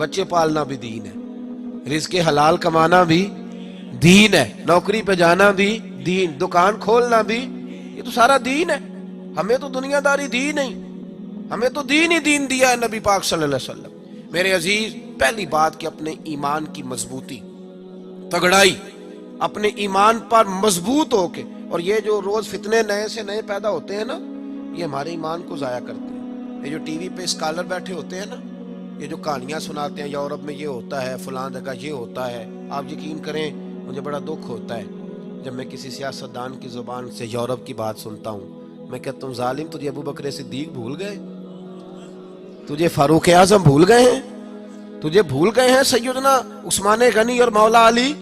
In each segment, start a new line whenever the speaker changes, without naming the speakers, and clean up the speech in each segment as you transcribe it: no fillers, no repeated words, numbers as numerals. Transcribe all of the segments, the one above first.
بچے پالنا بھی دین ہے، رزق حلال کمانا بھی دین ہے، نوکری پہ جانا بھی دین، دکان کھولنا بھی، یہ تو سارا دین ہے۔ ہمیں تو دنیا داری دی نہیں، ہمیں تو دین ہی دین دیا ہے نبی پاک صلی اللہ علیہ وسلم۔ میرے عزیز، پہلی بات کہ اپنے ایمان کی مضبوطی، تگڑائی، اپنے ایمان پر مضبوط ہو کے، اور یہ جو روز فتنے نئے سے نئے پیدا ہوتے ہیں نا، یہ ہمارے ایمان کو ضائع کرتے ہیں۔ یہ جو ٹی وی پہ اسکالر بیٹھے ہوتے ہیں نا، یہ جو کہانیاں سناتے ہیں یورپ میں یہ ہوتا ہے، فلاں جگہ یہ ہوتا ہے، آپ یقین کریں مجھے بڑا دکھ ہوتا ہے جب میں کسی سیاستدان کی زبان سے یورپ کی بات سنتا ہوں۔ میں کہتا ہوں ظالم، تجھے ابو بکر صدیق بھول گئے؟ تجھے فاروق اعظم بھول گئے ہیں؟ تجھے بھول گئے ہیں سیدنا عثمان غنی اور مولا علی؟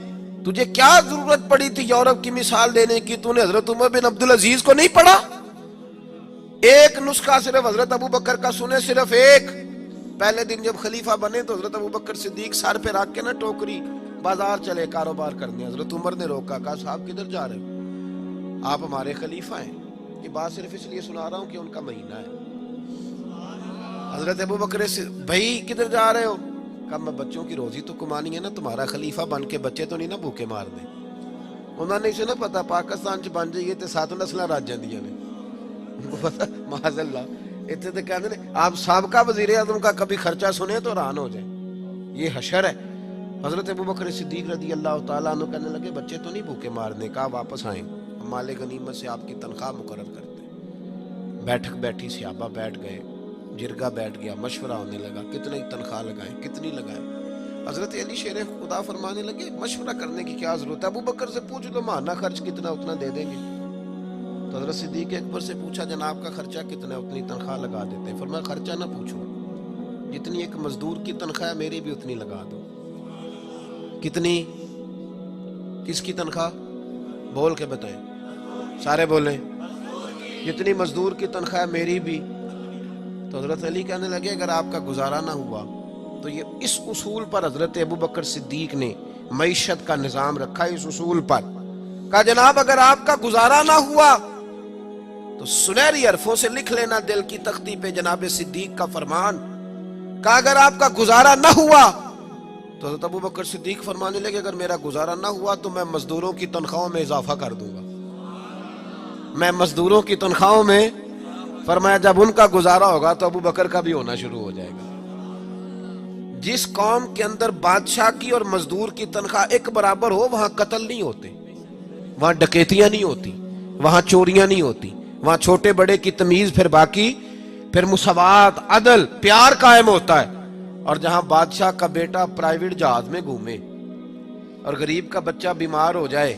تجھے کیا ضرورت پڑی تھی یورپ کی مثال دینے کی؟ تو نے حضرت عمر بن عبدالعزیز کو نہیں پڑھا؟ ایک نسخہ صرف حضرت ابو بکر کا سنے، صرف ایک۔ پہلے دن جب خلیفہ بنے تو حضرت ابو بکر صدیق سر پہ رکھ کے نا ٹوکری بازار چلے کاروبار کرنے، حضرت عمر نے روکا، کہا صاحب کدھر جا رہے ہو؟ آپ ہمارے خلیفہ ہیں۔ یہ بات صرف اس لیے سنا رہا ہوں کہ ان کا مہینہ ہے۔ حضرت ابو بکر بھائی کدھر جا رہے ہو؟ کہا میں بچوں کی روزی تو کمانی ہے نا، تمہارا خلیفہ بن کے بچے تو نہیں نا بھوکے مار دیں۔ انہوں نے اسے نہ پتا پاکستان چ بن جائیے تو 7 نسلیں رج جاندیاں نے، ان کو پتا معاذ اللہ۔ اتنے تو کہتے ہیں آپ سابقہ وزیر اعظم کا کبھی خرچہ سنیں تو حیران ہو جائیں، یہ حشر ہے۔ حضرت ابو بکر صدیق رضی اللہ تعالیٰ عنہ کہنے لگے بچے تو نہیں بھوکے مارنے، کہا واپس آئیں، ہم مال غنیمت سے آپ کی تنخواہ مقرر کرتے ہیں۔ بیٹھک بیٹھی، صحابہ بیٹھ گئے، جرگہ بیٹھ گیا، مشورہ ہونے لگا کتنی تنخواہ لگائیں، کتنی لگائیں۔ حضرت علی شیر خدا فرمانے لگے مشورہ کرنے کی کیا ضرورت ہے، ابو بکر سے پوچھ لو ماہانہ خرچ کتنا اتنا دے دیں گے۔ تو حضرت صدیق اکبر سے پوچھا جناب کا خرچہ کتنا ہے، اتنی تنخواہ لگا دیتے ہیں۔ فرمایا خرچہ نہ پوچھو، جتنی ایک مزدور کی تنخواہ ہے میری بھی اتنی لگا دو۔ کتنی؟ کس کی تنخواہ؟ بول کے بتائیں، سارے بولیں۔ جتنی مزدور کی تنخواہ ہے میری بھی۔ تو حضرت علی کہنے لگے اگر آپ کا گزارا نہ ہوا تو یہ اس اصول پر حضرت ابو بکر صدیق نے معیشت کا نظام رکھا، اس اصول پر کہا جناب اگر آپ کا گزارا نہ ہوا تو سنہری حرفوں سے لکھ لینا دل کی تختی پہ جناب صدیق کا فرمان، کہا اگر آپ کا گزارا نہ ہوا تو حضرت ابو بکر صدیق فرمانے لگے اگر میرا گزارا نہ ہوا تو میں مزدوروں کی تنخواہوں میں اضافہ کر دوں گا، میں مزدوروں کی تنخواہوں میں۔ فرمایا جب ان کا گزارا ہوگا تو ابو بکر کا بھی ہونا شروع ہو جائے گا۔ جس قوم کے اندر بادشاہ کی اور مزدور کی تنخواہ ایک برابر ہو وہاں قتل نہیں ہوتے، وہاں ڈکیتیاں نہیں ہوتی، وہاں چوریاں نہیں ہوتی، وہاں چھوٹے بڑے کی تمیز، پھر باقی پھر مساوات، عدل، پیار قائم ہوتا ہے۔ اور جہاں بادشاہ کا بیٹا پرائیویٹ جہاز میں گھومے اور غریب کا بچہ بیمار ہو جائے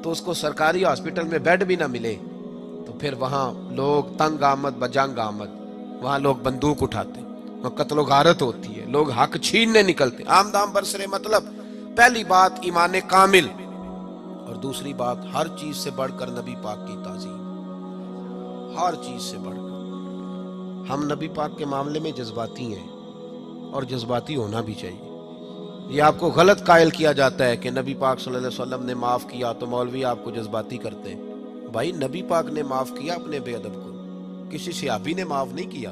تو اس کو سرکاری ہاسپٹل میں بیڈ بھی نہ ملے تو پھر وہاں لوگ تنگ آمد بجنگ آمد، وہاں لوگ بندوق اٹھاتے، وہاں قتل و غارت ہوتی ہے، لوگ حق چھیننے نکلتے، آمدام برسرے۔ مطلب پہلی بات ایمان کامل، اور دوسری بات ہر چیز سے بڑھ کر نبی پاک کی تعظیم، ہر چیز سے بڑھ کر۔ ہم نبی پاک کے معاملے میں جذباتی ہیں اور جذباتی ہونا بھی چاہیے۔ یہ آپ کو غلط قائل کیا جاتا ہے کہ نبی پاک صلی اللہ علیہ وسلم نے معاف کیا تو مولوی آپ کو جذباتی کرتے ہیں۔ بھائی نبی پاک نے معاف کیا اپنے بے ادب کو، کسی صحابی نے معاف نہیں کیا۔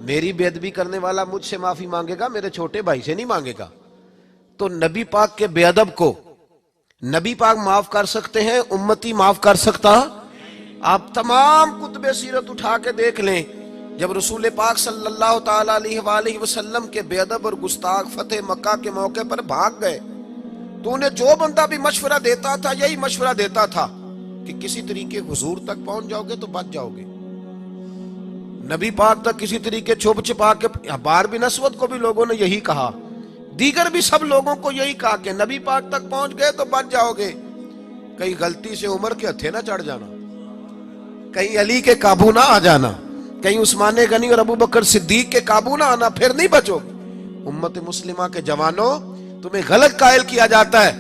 میری بے ادبی کرنے والا مجھ سے معافی مانگے گا، میرے چھوٹے بھائی سے نہیں مانگے گا۔ تو نبی پاک کے بے ادب کو نبی پاک معاف کر سکتے ہیں، امتی معاف کر سکتا؟ آپ تمام کتب سیرت اٹھا کے دیکھ لیں، جب رسول پاک صلی اللہ تعالیٰ علیہ وآلہ وسلم کے بے ادب اور گستاخ فتح مکہ کے موقع پر بھاگ گئے تو انہیں جو بندہ بھی مشورہ دیتا تھا یہی مشورہ دیتا تھا کہ کسی طریقے حضور تک پہنچ جاؤ گے تو بچ جاؤ گے۔ نبی پاک تک کسی طریقے چھپ چھپا کے، بار بن اسود کو بھی لوگوں نے یہی کہا، دیگر بھی سب لوگوں کو یہی کہا کہ نبی پاک تک پہنچ گئے تو بچ جاؤ گے۔ کہیں غلطی سے عمر کے ہتھے نہ چڑھ جانا، کہیں علی کے قابو نہ آ جانا، کہیں عثمان غنی اور ابو بکر صدیق کے قابو نہ آنا، پھر نہیں بچو گے۔ امت مسلمہ کے جوانوں تمہیں غلط قائل کیا جاتا ہے،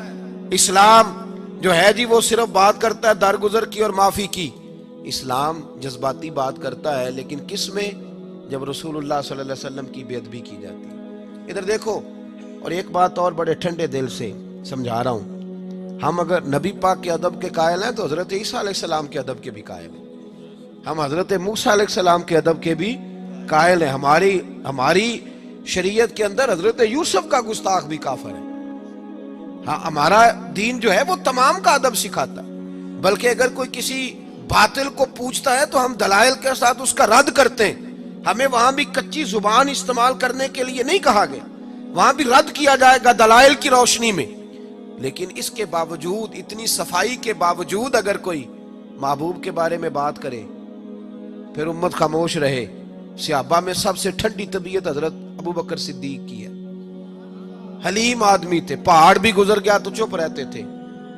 اسلام جو ہے جی وہ صرف بات کرتا ہے درگزر کی اور معافی کی۔ اسلام جذباتی بات کرتا ہے، لیکن کس میں؟ جب رسول اللہ صلی اللہ علیہ وسلم کی بے ادبی کی جاتی ہے۔ ادھر دیکھو، اور ایک بات اور بڑے ٹھنڈے دل سے سمجھا رہا ہوں، ہم اگر نبی پاک کے ادب کے قائل ہیں تو حضرت عیسیٰ علیہ السلام کے ادب کے بھی قائل ہیں، ہم حضرت موسیٰ علیہ السلام کے ادب کے بھی قائل ہیں۔ ہماری شریعت کے اندر حضرت یوسف کا گستاخ بھی کافر ہے. ہاں ہمارا دین جو ہے وہ تمام کا ادب سکھاتا ہے، بلکہ اگر کوئی کسی باطل کو پوچھتا ہے تو ہم دلائل کے ساتھ اس کا رد کرتے ہیں. ہمیں وہاں بھی کچی زبان استعمال کرنے کے لیے نہیں کہا گیا، وہاں بھی رد کیا جائے گا دلائل کی روشنی میں. لیکن اس کے باوجود، اتنی صفائی کے باوجود اگر کوئی محبوب کے بارے میں بات کرے پھر امت خاموش رہے. صحابہ میں سب سے ٹھنڈی طبیعت حضرت ابو بکر صدیق کی ہے. حلیم آدمی تھے، پہاڑ بھی گزر گیا تو چپ رہتے تھے.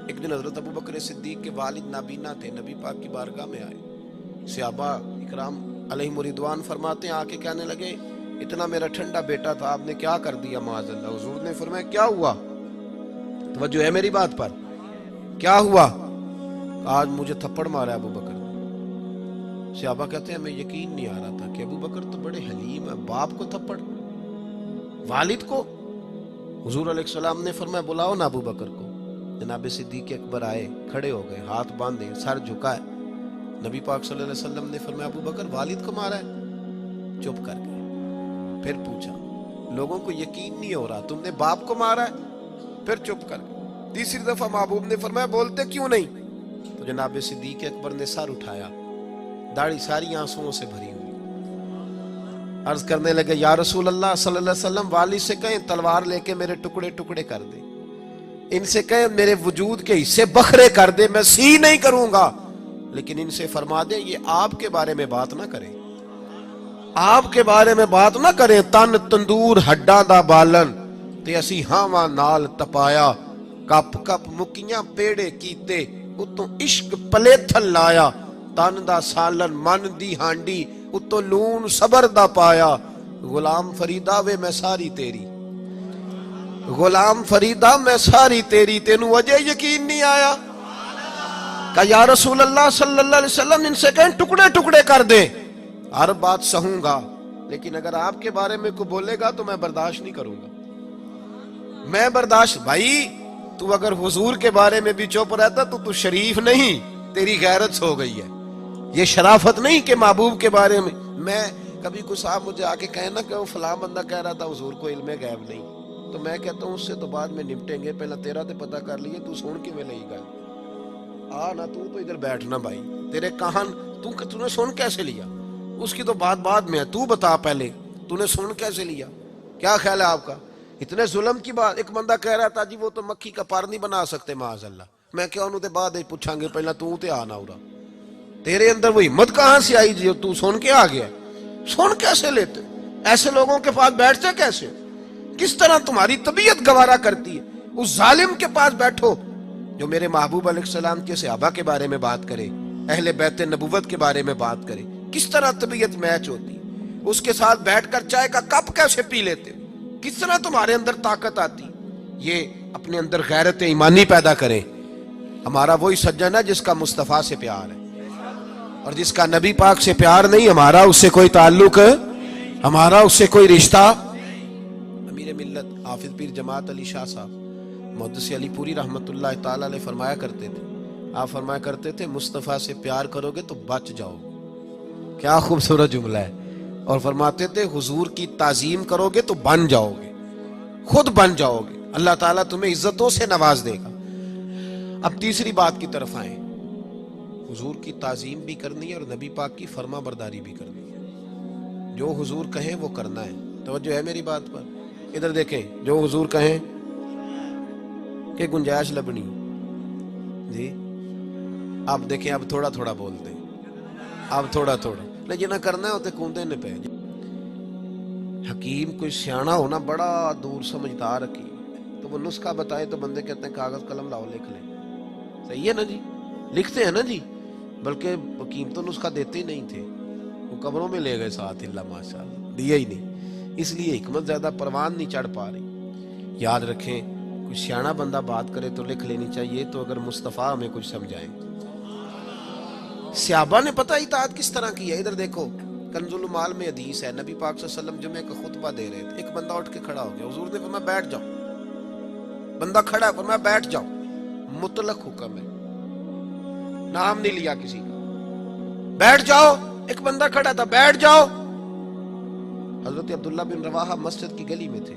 ایک دن حضرت ابو بکر صدیق کے والد نابینا تھے، نبی پاک کی بارگاہ میں آئے. صحابہ اکرام علیہم رضوان فرماتے ہیں، آ کے کہنے لگے اتنا میرا ٹھنڈا بیٹا تھا، آپ نے کیا کر دیا معاذ اللہ. حضور نے فرمایا کیا ہوا؟ توجہ ہے میری بات پر؟ کیا ہوا؟ آج مجھے تھپڑ مارا ابو بکر. صحابہ کہتے ہیں ہمیں یقین نہیں آ رہا تھا کہ ابو بکر تو بڑے حلیم ہیں، باپ کو تھپڑ، والد کو. حضور علیہ السلام نے فرمایا بلاؤ نا ابو بکر کو. جناب صدیق اکبر آئے، کھڑے ہو گئے، ہاتھ باندھے، سر جھکائے. نبی پاک صلی اللہ علیہ وسلم نے فرمایا ابو بکر والد کو مارا ہے؟ چپ کر گئے. پھر پوچھا، لوگوں کو یقین نہیں ہو رہا، تم نے باپ کو مارا ہے؟ پھر چپ کر گئے. تیسری دفعہ محبوب نے فرمایا بولتے کیوں نہیں؟ تو جناب صدیق اکبر نے سر اٹھایا، داڑھی ساری آنسوؤں سے بھری ہوئی. عرض کرنے لگے یا رسول اللہ صلی اللہ علیہ وسلم، والد سے کہیں تلوار لے کے میرے ٹکڑے ٹکڑے کر دے، ان سے کہیں میرے وجود کے حصے بکھرے کر دے، میں سی نہیں کروں گا، لیکن ان سے فرما دے یہ آپ کے بارے میں بات نہ کریں، آپ کے بارے میں بات نہ کریں. تن تندور ہڈاں دا بالن تے اسی ہاواں نال تپایا، کپ کپ مکیاں پیڑے کیتے اتوں عشق پلے تھل لایا. تن دا سالن من دی ہانڈی اتوں لون صبر دا پایا. غلام فریدا وے میں ساری تیری، غلام فریدا میں ساری تیری، تینوں وجہ یقین نہیں آیا؟ کہا یا رسول اللہ صلی اللہ علیہ وسلم ان سے کہیں ٹکڑے ٹکڑے کر دیں. ہر بات سہوں گا، لیکن اگر آپ کے بارے میں کوئی بولے گا تو میں برداشت نہیں کروں گا. میں برداشت، بھائی تو اگر حضور کے بارے میں بھی چپ رہتا تو شریف نہیں، تیری غیرت ہو گئی ہے. یہ شرافت نہیں کہ محبوب کے بارے میں کبھی کوئی صاحب مجھے آ کے کہے نا کہ وہ فلاں بندہ کہہ رہا تھا حضور کو علم غیب نہیں، تو میں کہتا ہوں اس سے تو بعد میں نپٹیں گے، پہلے تیرا تے پتہ کر لیے تو سن کے میں لئی گا. نا تو ادھر بیٹھنا بھائی، تیرے کہان تو نے سن کیسے لیا؟ اس کی تو بات بعد میں ہے، تو بتا پہلے تو نے سن کیسے لیا؟ کیا خیال ہے آپ کا؟ اتنے ظلم کی بات. ایک بندہ کہہ رہا تھا جی وہ تو مکھی کا پر نہیں بنا سکتے معاذ اللہ. میں کیا انہوں تے بعد پوچھاں گے، پہلا تو تے آنا ہو رہا، تیرے اندر وہ ہمت کہاں سے آئی جو تو سن کے آ گیا؟ سن کیسے لیتے؟ ایسے لوگوں کے پاس بیٹھتے کیسے؟ کس طرح تمہاری طبیعت گوارا کرتی ہے؟ اس ظالم کے پاس بیٹھو جو میرے محبوب علیہ السلام کے صحابہ کے بارے میں بات کرے، اہل بیت نبوت کے بارے میں بات کرے. کس طرح طبیعت میچ ہوتی؟ اس کے ساتھ بیٹھ کر چائے کا کپ کیسے پی لیتے؟ کس طرح تمہارے اندر طاقت آتی؟ یہ اپنے اندر غیرت ایمانی پیدا کریں. ہمارا وہی سجن ہے جس کا مصطفیٰ سے پیار ہے، اور جس کا نبی پاک سے پیار نہیں، ہمارا اس سے کوئی تعلق، ہمارا اس سے کوئی رشتہ. امیر ملت حافظ پیر جماعت علی شاہ صاحب محدث علی پوری رحمت اللہ تعالی علیہ فرمایا کرتے تھے، آپ فرمایا کرتے تھے مصطفیٰ سے پیار کرو گے تو بچ جاؤ. کیا خوبصورت جملہ ہے. اور فرماتے تھے حضور کی تعظیم کرو گے تو بن جاؤ گے، خود بن جاؤ گے، اللہ تعالیٰ تمہیں عزتوں سے نواز دے گا. اب تیسری بات کی طرف آئیں. حضور کی تعظیم بھی کرنی ہے اور نبی پاک کی فرما برداری بھی کرنی ہے. جو حضور کہیں وہ کرنا ہے. توجہ ہے میری بات پر؟ ادھر دیکھیں، جو حضور کہیں کہ گنجائش لبنی جی، اب دیکھیں اب تھوڑا تھوڑا بولتے ہیں، اب تھوڑا تھوڑا لیکن نہ کرنا ہوتے کونتے نے پہ. حکیم کوئی سیانا ہونا بڑا دور سمجھدار حکیم، تو وہ نسخہ بتائے تو بندے کہتے ہیں کاغذ قلم لاؤ لکھ لیں. صحیح ہے نا جی، لکھتے ہیں نا جی. بلکہ حکیم تو نسخہ دیتے ہی نہیں تھے، وہ قبروں میں لے گئے ساتھ، اللہ ماشاء اللہ دیا ہی نہیں. اس لیے حکمت زیادہ پروان نہیں چڑھ پا رہی. یاد رکھیں کوئی سیانا بندہ بات کرے تو لکھ لینی چاہیے، تو اگر مصطفیٰ ہمیں کچھ سمجھائیں. صحابہ نے پتہ اطاعت کس طرح کی ہے. ادھر دیکھو کنز المال میں حدیث ہے، نبی پاک صلی اللہ علیہ وسلم جمعے کا خطبہ دے رہے تھے، ایک بندہ اٹھ کے کھڑا ہو گیا، حضور نے فرمایا بیٹھ جاؤ. بندہ کھڑا ہے، فرمایا بیٹھ جاؤ. مطلق حکم ہے، نام نہیں لیا کسی کا. بیٹھ جاؤ. ایک بندہ کھڑا تھا، بیٹھ جاؤ. حضرت عبداللہ بن رواحہ مسجد کی گلی میں تھے،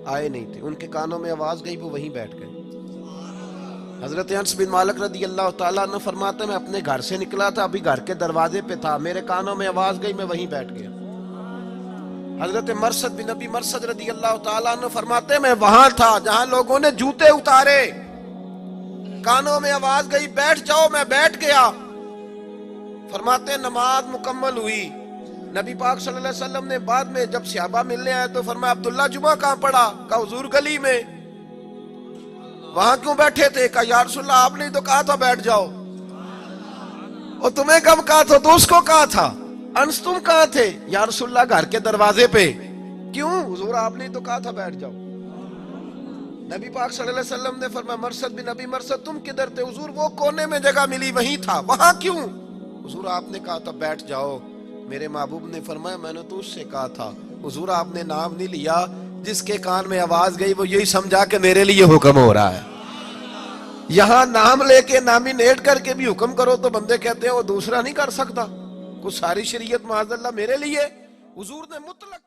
آئے نہیں تھے، ان کے کانوں میں آواز گئی، وہ وہیں بیٹھ گئے۔ حضرت انس بن مالک رضی اللہ تعالیٰ عنہ فرماتے ہیں میں اپنے گھر سے نکلا تھا، ابھی گھر کے دروازے پہ تھا، میرے کانوں میں آواز گئی، میں وہیں بیٹھ گیا۔ حضرت مرثد بن ابی مرثد رضی اللہ تعالیٰ عنہ فرماتے ہیں میں وہاں تھا جہاں لوگوں نے جوتے اتارے، کانوں میں آواز گئی بیٹھ جاؤ، میں بیٹھ گیا۔ فرماتے ہیں نماز مکمل ہوئی، نبی پاک صلی اللہ علیہ وسلم نے بعد میں جب صحابہ ملنے آئے تو فرمایا عبداللہ جمعہ کہاں پڑھا؟ کہا حضور گلی میں۔ وہاں کیوں بیٹھے تھے؟ کہا یا رسول اللہ آپ نے تو کہا تھا بیٹھ جاؤ۔ اور تمہیں کب کہا تھا؟ تو اس کو کہا تھا۔ انس تم کہاں تھے؟ یا رسول اللہ گھر کے دروازے پہ۔ کیوں؟ حضور آپ نے تو کہا تھا بیٹھ جاؤ۔ نبی پاک صلی اللہ علیہ وسلم نے فرمایا مرثد بن ابی مرثد تم کدھر تھے؟ حضور وہ کونے میں جگہ ملی وہیں تھا۔ وہاں کیوں؟ حضور آپ نے کہا تھا بیٹھ جاؤ۔ میرے محبوب نے فرمایا میں نے تو اس سے کہا تھا، حضور آپ نے نام نہیں لیا، جس کے کان میں آواز گئی وہ یہی سمجھا کہ میرے لیے حکم ہو رہا ہے۔ یہاں نام لے کے نامینیٹ کر کے بھی حکم کرو تو بندے کہتے ہیں وہ دوسرا نہیں کر سکتا، کوئی ساری شریعت معاذ اللہ میرے لیے۔ حضور نے مطلق